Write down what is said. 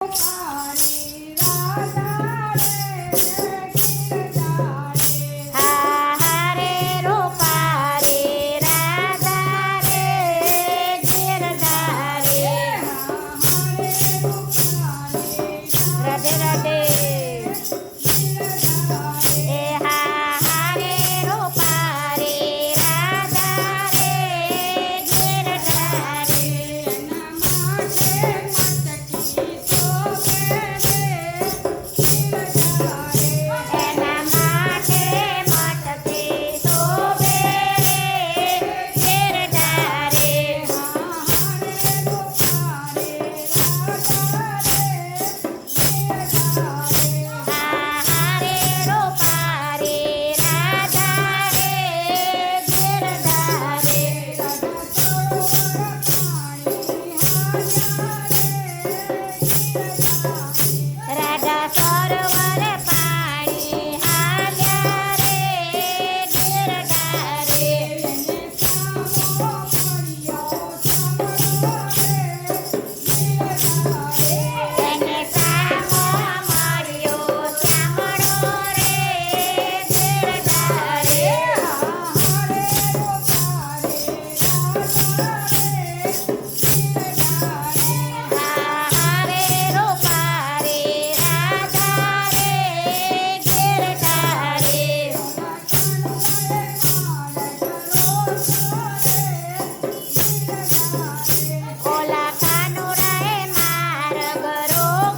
પાણી રાધા રે ગિરધારી હા રે રૂપા રે રાધા રે ગિરધારી રાધે રાધે એ હા રે રૂપા રે રાધા રે ગિરધારી એના માથે મટકી શોભે રે ગિરધારી હા રે રૂપા રે રાધા રે ગિરધારી રાધા સરોવર પાણી હાલ્યા રે ગિરધારી એને સામો મળ્યો ચામડો રે ગિરધારી હા રે રૂપા રે રાધા રે ગિરધારી ઓલા કાનુડાએ માર્ગ રોક્યો